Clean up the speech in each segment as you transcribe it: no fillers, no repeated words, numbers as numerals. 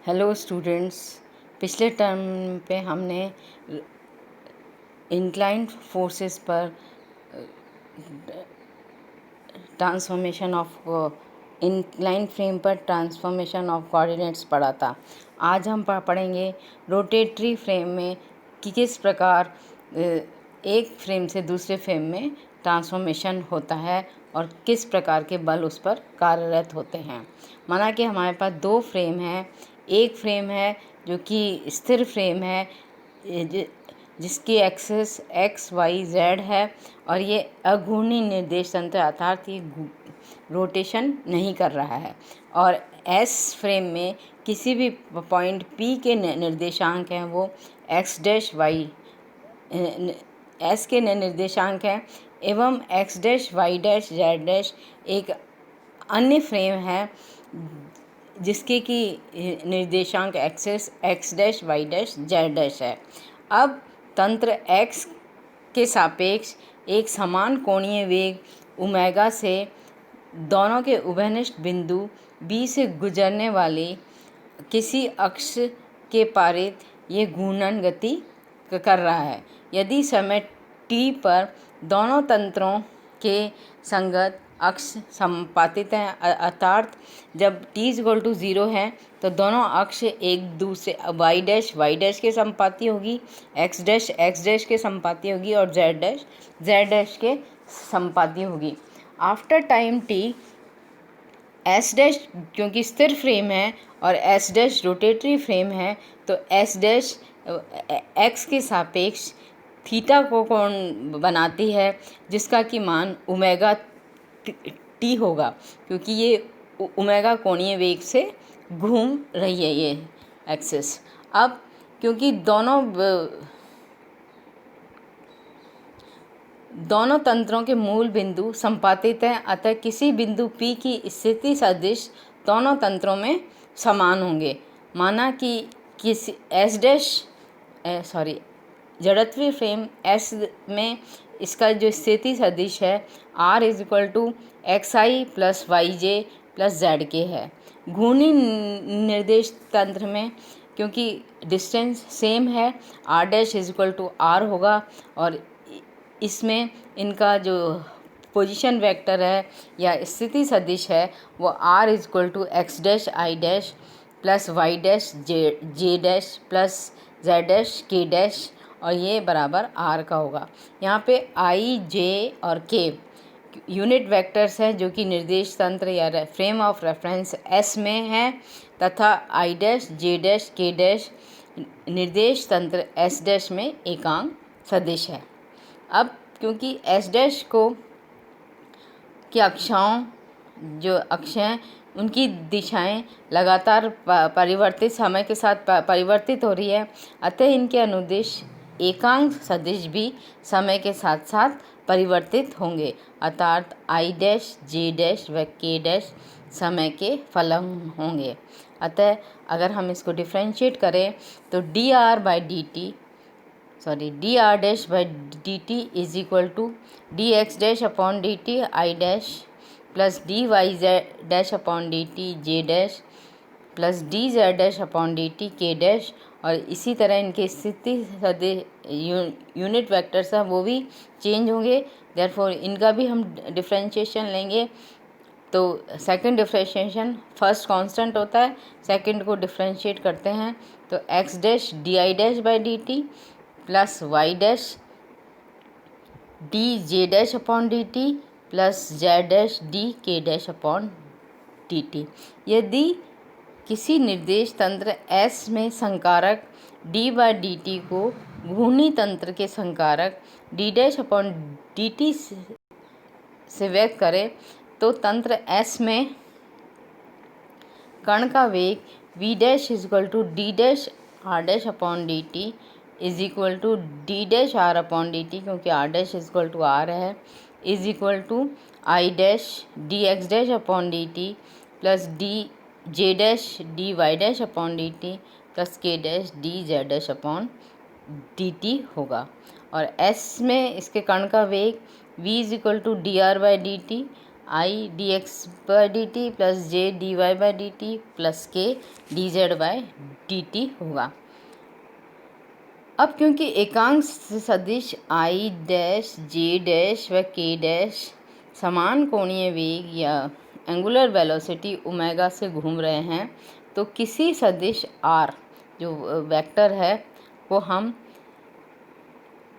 Hello students. पिछले term पे हमने इंक्लाइंड फोर्सेस पर ट्रांसफॉर्मेशन ऑफ इंक्लाइंड फ्रेम पर ट्रांसफॉर्मेशन ऑफ कोऑर्डिनेट्स पढ़ा था। आज हम पढ़ेंगे रोटेटरी फ्रेम में कि किस प्रकार एक फ्रेम से दूसरे फ्रेम में ट्रांसफॉर्मेशन होता है और किस प्रकार के बल उस पर कार्यरत होते हैं। माना कि हमारे पास दो फ्रेम हैं। एक फ्रेम है जो कि स्थिर फ्रेम है जिसकी एक्सिस एक्स वाई जेड है और ये अघूर्णी निर्देश तंत्र अर्थात ये रोटेशन नहीं कर रहा है। और एस फ्रेम में किसी भी पॉइंट पी के निर्देशांक हैं वो एक्स डैश वाई एस के निर्देशांक हैं एवं x dash y dash z dash एक अन्य फ्रेम है जिसके कि निर्देशांक axes x dash y dash z dash है। अब तंत्र x के सापेक्ष एक समान कोणीय वेग ओमेगा से दोनों के उभयनिष्ठ बिंदु B से गुजरने वाली किसी अक्ष के पारित ये घूर्णन गति कर रहा है। यदि समय t पर दोनों तंत्रों के संगत अक्ष संपातित हैं अर्थात जब t=0 है तो दोनों अक्ष एक दूसरे y डैश के संपाती होगी, x डैश के संपाती होगी और z डैश के संपाती होगी। After time t s dash क्योंकि स्थिर फ्रेम है और s डैश रोटेटरी फ्रेम है तो s डैश x के सापेक्ष थीटा को कोण बनाती है जिसका कि मान ओमेगा टी होगा क्योंकि ये ओमेगा कोणीय वेग से घूम रही है ये एक्सिस। अब क्योंकि दोनों तंत्रों के मूल बिंदु संपातित हैं अतः किसी बिंदु P की स्थिति सदिश दोनों तंत्रों में समान होंगे। माना कि किसी जड़त्वीय फ्रेम S में इसका जो स्थिति सदिश है r=xi + yj + zk है। घूर्णी निर्देश तंत्र में क्योंकि डिस्टेंस सेम है r' होगा और इसमें इनका जो पोजीशन वेक्टर है या स्थिति सदिश है वो r=x dash i dash plus y dash j dash plus z dash k dash और ये बराबर r का होगा। यहाँ पे i j और k यूनिट वेक्टर्स हैं जो कि निर्देश तंत्र या फ्रेम ऑफ रेफरेंस S में है तथा i dash j dash k dash निर्देश तंत्र S डैश में एकांक सदिश है। अब क्योंकि S डैश की अक्षाओं जो अक्ष हैं उनकी दिशाएं लगातार परिवर्तित समय के साथ परिवर्तित हो रही है अतः इनके अनुदिश एकांक सदिश भी समय के साथ साथ परिवर्तित होंगे अर्थात i डैश j डैश व k डैश समय के फलन होंगे। अतः अगर हम इसको डिफ्रेंशिएट करें तो dr dash by dt is equal to dx dash upon dt i dash plus dy dash upon dt j dash plus dz dash upon dt k dash और इसी तरह इनके स्थिति सदिश यूनिट वेक्टर्स हैं वो भी चेंज होंगे। देयरफॉर इनका भी हम डिफ्रेंशिएशन लेंगे तो सेकंड डिफ्रेंशिएशन फर्स्ट कांस्टेंट होता है, सेकंड को डिफ्रेंशिएट करते हैं तो x dash D dash by D T plus y dash D J dash upon D T plus z dash D k dash upon D T. यदि किसी निर्देश तंत्र S में संकारक d बाई डी टी को घूर्णी तंत्र के संकारक d dash upon D T से व्यक्त करें तो तंत्र S में कण का वेग v dash is equal to d dash r dash upon D T is equal to d dash r upon D T क्योंकि r dash is equal to r है is equal to i dash D X dash upon D T plus D J dash D Y dash upon D T plus के dash D Z dash upon D T होगा। और S में इसके कण का वेग v is equal to D are by D T I D X by D T plus J D Y by D T plus K D Z by D T होगा। अब क्योंकि एकांक सदिश आई डैश जे डैश व के dash समान कोणीय वेग या एंगुलर वेलोसिटी ओमेगा से घूम रहे हैं, तो किसी सदिश आर जो वेक्टर है वो हम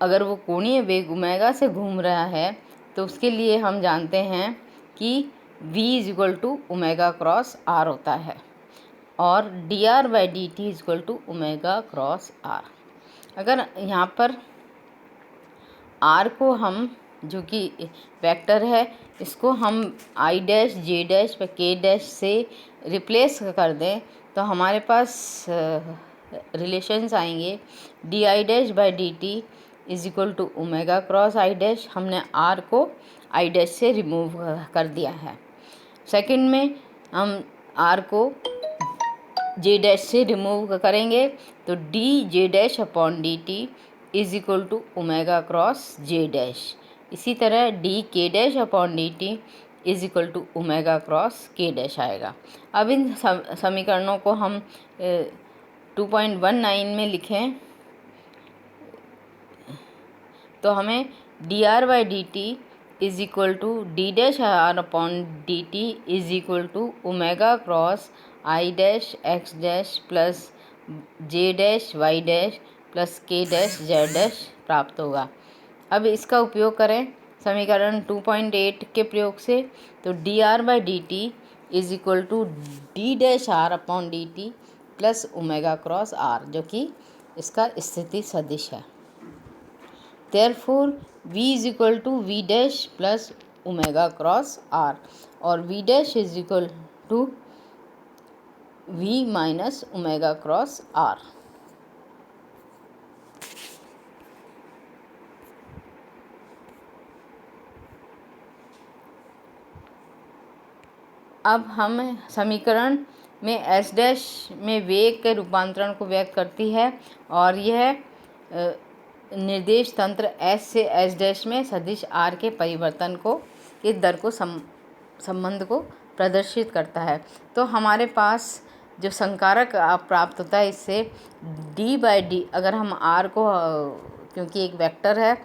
अगर वो कोणीय वेग ओमेगा से घूम रहा है तो उसके लिए हम जानते हैं कि v is equal to omega cross r होता है और d are by D T is equal to omega cross r. अगर यहाँ पर r को हम जो कि वेक्टर है इसको हम आई डैश जे डैश व के डैश से रिप्लेस कर दें तो हमारे पास रिलेशंस आएंगे d i dash by D T is equal to omega cross i dash. हमने r को आई डैश से रिमूव कर दिया है। सेकंड में हम r को जे डैश से रिमूव करेंगे तो d J dash upon D T is equal to omega cross j dash. इसी तरह d k dash upon D T is equal to omega cross k dash आएगा। अब इन समीकरणों को हम 2.19 में लिखें तो हमें d are by D T is equal to D dash r upon D T is equal to omega cross i dash x dash plus j dash y dash plus के डैश जेड डैश प्राप्त होगा। अब इसका उपयोग करें समीकरण 2.8 के प्रयोग से तो d are by D T is equal to D dash r upon D T plus omega cross r जो कि इसका स्थिति सदिश है। Therefore v is equal to we dash plus omega cross r और v dash is equal to v minus omega cross are. अब हम समीकरण में एस डैश में वेग के रूपांतरण को व्यक्त करती है और यह निर्देश तंत्र एस से एस डैश में सदिश आर के परिवर्तन को के दर को संबंध को प्रदर्शित करता है। तो हमारे पास जो संकारक प्राप्त होता है इससे डी बाई डी अगर हम आर को क्योंकि एक वेक्टर है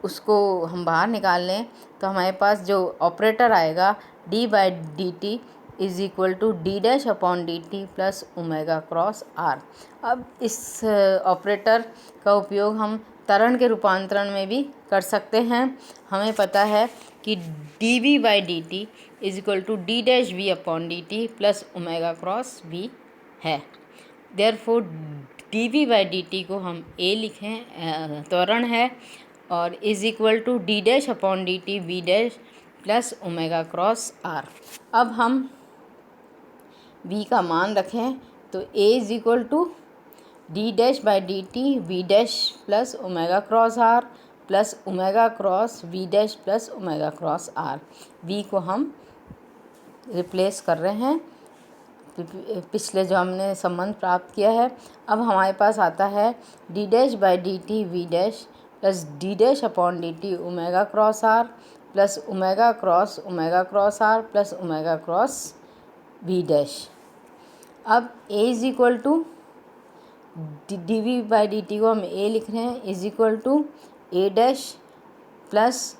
उसको हम बाहर निकाल लें तो हमारे पास जो ऑपरेटर आएगा d by D T is equal to D dash upon D T plus omega cross are. अब इस ऑपरेटर का उपयोग हम त्वरण के रूपांतरण में भी कर सकते हैं। हमें पता है कि D we by D T is equal to D dash V upon D T plus omega cross V है। Therefore D we by D T को हम ए लिखें त्वरण है और is equal to D dash upon D T V dash plus omega cross are. अब हम v का मान रखें तो a is equal to D dash by D T V dash plus omega cross r plus omega cross we dash plus omega cross r. v को हम replace कर रहे हैं पिछले जो हमने संबंध प्राप्त किया है। अब हमारे पास आता है D dash by D T V dash plus d dash upon D t omega cross r plus omega cross r plus omega cross we dash. अब a is equal to d we by D T को हम a लिख रहे हैं is equal to a dash plus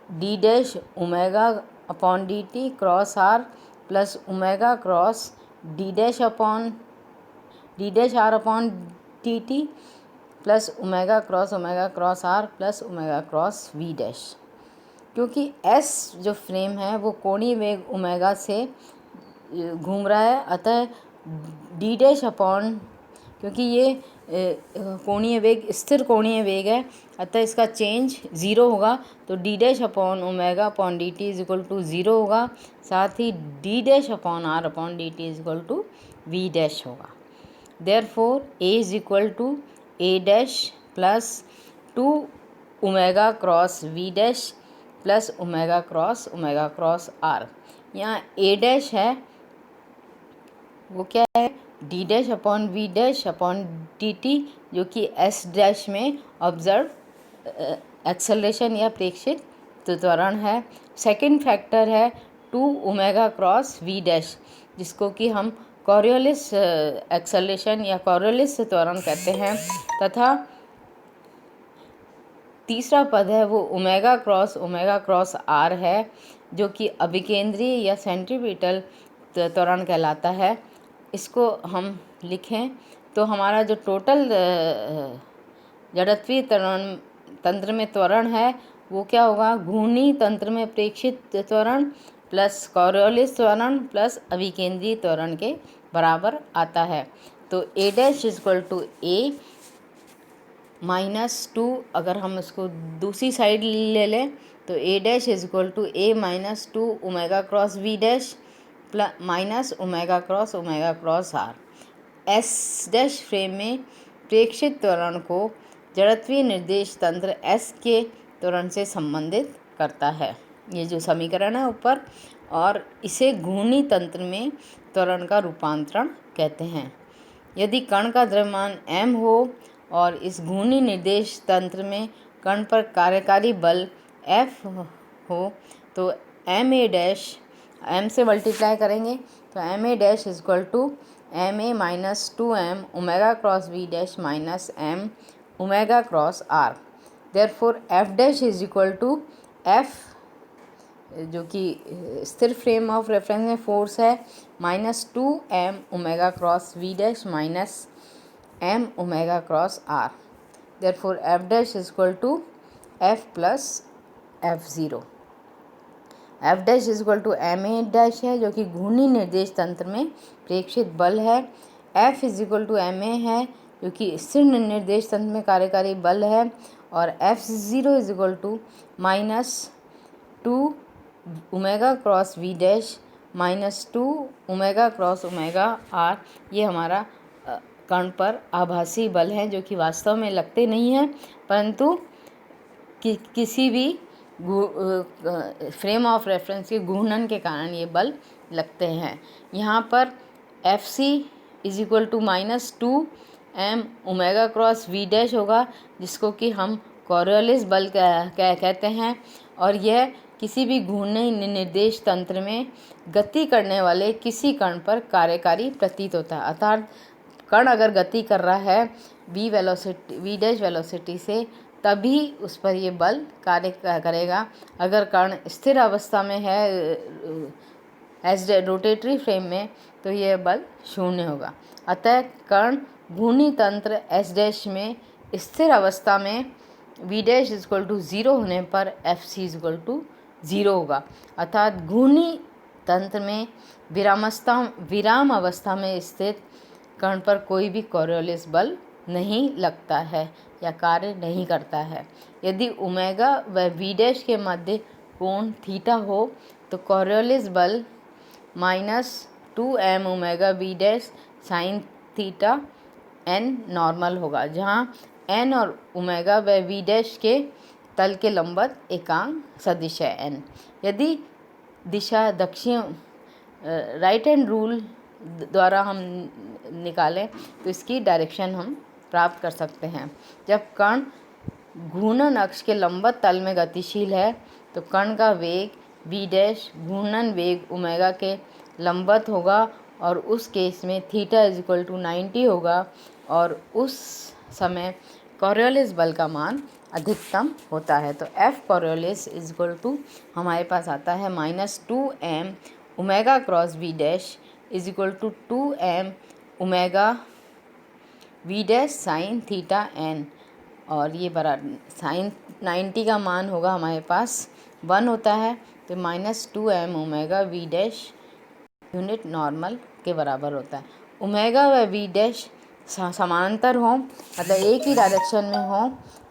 d dash omega upon D t cross r plus omega cross d dash r upon D T plus omega cross r plus omega cross we dash. क्योंकि s जो frame है वो कोणीय वेग omega से घूम रहा है अतः डी डैश अपॉन क्योंकि ये कोणीय वेग स्थिर कोणीय वेग है अतः इसका चेंज ज़ीरो होगा तो D dash upon omega upon D T is equal to zero होगा। साथ ही D dash upon R upon D T is equal to we dash होगा। Therefore A is equal to A dash plus two omega cross we dash plus omega cross R. यहाँ A dash है वो क्या है D dash upon V dash upon D T जो कि S dash में observe acceleration या प्रेक्षित त्वरण है सेकंड फैक्टर है 2 ओमेगा क्रॉस वी डैश, जिसको कि हम कॉरियोलिस एक्सेलरेशन या कॉरियोलिस त्वरण कहते हैं, तथा तीसरा पद है वो ओमेगा क्रॉस आर है, जो कि अभिकेंद्रीय या सेंट्रीपिटल त्वरण कहलाता है। इसको हम लिखें तो हमारा जो टोटल जड़त्वीय त्वरण तंत्र में त्वरण है वो क्या होगा, घूर्णी तंत्र में प्रेक्षित त्वरण प्लस कॉरियोलिस त्वरण प्लस अभिकेंद्रीय त्वरण के बराबर आता है। तो A dash equal to A -2, अगर हम इसको दूसरी साइड ले लें तो A dash is equal to A -2 omega cross we dash minus omega cross R. S dash frame में प्रेक्षित त्वरण को जड़त्वीय निर्देश तंत्र एस के त्वरण से संबंधित करता है, ये जो समीकरण है ऊपर, और इसे घूर्णी तंत्र में त्वरण का रूपांतरण कहते हैं। यदि कण का द्रव्यमान m हो और इस घूर्णी निर्देश तंत्र में कण पर कार्यकारी बल F हो तो एम ए डैश m से मल्टीप्लाई करेंगे तो m a dash is equal to m a -2m omega cross we dash minus m omega cross r. Therefore F dash is equal to F, जो कि स्थिर frame of reference में force है, -2m omega cross we dash minus m omega cross r. Therefore F dash is equal to F plus F0। F dash is equal to m a dash है, जो कि घूर्णी निर्देश तंत्र में प्रेक्षित बल है। F is equal to m a है, जो कि स्थिर निर्देश तंत्र में कार्यकारी बल है, और F0 is equal to -2 omega cross we dash -2 omega cross omega r. ये हमारा कण पर आभासी बल हैं, जो कि वास्तव में लगते नहीं हैं, परंतु किसी भी फ्रेम ऑफ रेफरेंस के घूर्णन के कारण ये बल लगते हैं। यहाँ पर Fc is equal to -2m omega cross we dash होगा, जिसको कि हम कॉरियोलिस बल कहते हैं, और यह किसी भी घूर्णी निर्देश तंत्र में गति करने वाले किसी कण पर कार्यकारी प्रतीत होता है। अर्थात कण अगर गति कर रहा है वी डैश वेलोसिटी से, तभी उस पर ये बल कार्य करेगा। अगर कण स्थिर अवस्था में है एज रोटेटरी फ्रेम में, तो यह बल शून्य होगा। अतः कण घूर्णी तंत्र एस डैश में स्थिर अवस्था में v dash is equal to 0 होने पर Fc इज इक्वल टू 0 होगा। अर्थात घूर्णी तंत्र में विराम अवस्था में स्थित कण पर कोई भी कॉरियोलिस बल नहीं लगता है या कार्य नहीं करता है। यदि ओमेगा व वी डैश के मध्य कोण थीटा हो तो कॉरियोलिस बल -2m omega v dash sine theta n normal होगा, जहाँ n और ओमेगा व वी डैश के तल के लंबवत एकांक सदिश है n। यदि दिशा दक्षिण राइट हैंड रूल द्वारा हम निकालें तो इसकी डायरेक्शन हम प्राप्त कर सकते हैं। जब कण घूर्णन अक्ष के लंबवत तल में गतिशील है तो कण का वेग v डैश घूर्णन वेग ओमेगा के लंबवत होगा, और उस केस में थीटा इज इक्वल टू 90 होगा, और उस समय कॉरियोलिस बल का मान अधिकतम होता है। तो F Coriolis is equal to हमारे पास आता है -2m omega cross v dash is equal to 2m omega v dash sine theta n, और ये बराबर साइन 90 का मान होगा हमारे पास 1 होता है, तो -2m omega v dash unit normal के बराबर होता है। ओमेगा व वी डैश समानांतर हों, मतलब एक ही डायरेक्शन में हों,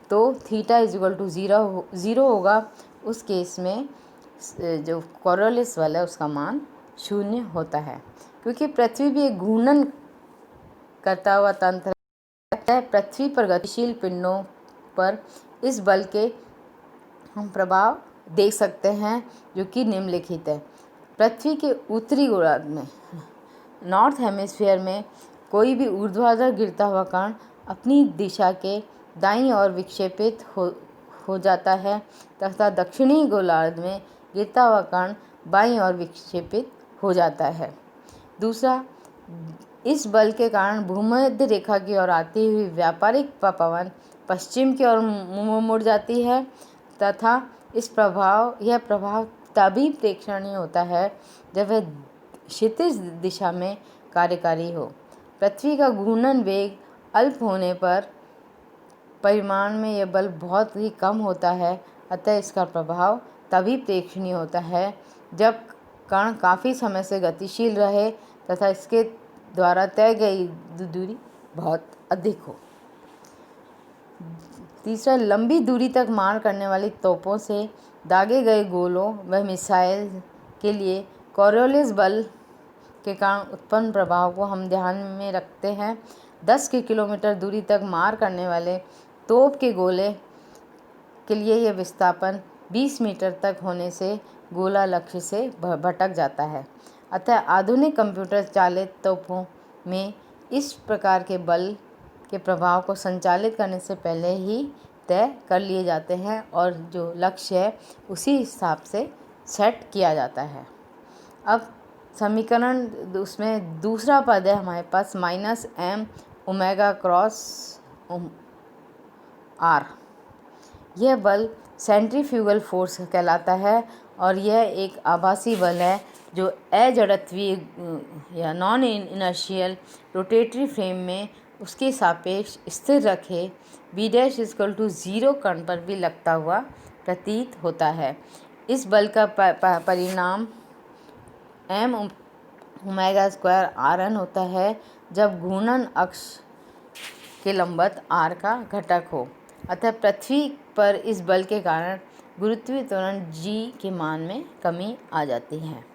तो थीटा इज इक्वल टू 0 होगा। उस केस में जो कॉरियोलिस बल है उसका मान 0 होता है। क्योंकि पृथ्वी भी एक घूर्णन करता हुआ तंत्र है, पृथ्वी पर गतिशील पिंडों पर इस बल के हम प्रभाव देख सकते हैं, जो कि निम्नलिखित है। पृथ्वी के उत्तरी गोलार्ध में नॉर्थ हेमिस्फीयर में कोई भी ऊर्ध्वाधर गिरता हुआ कण अपनी दिशा के दाईं ओर विक्षेपित हो जाता है, तथा दक्षिणी गोलार्ध में गिरता हुआ कण बाईं ओर विक्षेपित हो जाता है। दूसरा, इस बल के कारण भूमध्य रेखा की ओर आती हुई व्यापारिक पवन पश्चिम की ओर मुड़ जाती है तथा यह प्रभाव तभी प्रेक्षणीय होता है जब वह क्षितिज दिशा में कार्यकारी हो। पृथ्वी का घूर्णन वेग अल्प होने पर परिमाण में यह बल बहुत ही कम होता है, अतः इसका प्रभाव तभी प्रेक्षणीय होता है जब कण काफ़ी समय से गतिशील रहे तथा इसके द्वारा तय गई दूरी बहुत अधिक हो। तीसरा, लंबी दूरी तक मार करने वाली तोपों से दागे गए गोलों व मिसाइल के लिए कोरियोलिस बल के कारण उत्पन्न प्रभाव को हम ध्यान में रखते हैं। 10 किलोमीटर दूरी तक मार करने वाले तोप के गोले के लिए यह विस्थापन 20 मीटर तक होने से गोला लक्ष्य से भटक जाता है। अतः आधुनिक कंप्यूटर चालित तोपों में इस प्रकार के बल के प्रभाव को संचालित करने से पहले ही तय कर लिए जाते हैं और जो लक्ष्य है उसी हिसाब से सेट किया जाता है। अब समीकरण उसमें दूसरा पद है हमारे पास -m ओमेगा क्रॉस r। यह बल सेंट्रीफ्यूगल फोर्स कहलाता है और यह एक आभासी बल है जो अजड़त्वीय या नॉन इनर्शियल रोटेटरी फ्रेम में उसके सापेक्ष स्थिर रखे B'=0 कण पर भी लगता हुआ प्रतीत होता है। इस बल का परिणाम m ओमेगा स्क्वायर Rn होता है जब घूर्णन अक्ष के लंबवत r का घटक हो। अतः पृथ्वी पर इस बल के कारण गुरुत्वीय त्वरण g के मान में कमी आ जाती है।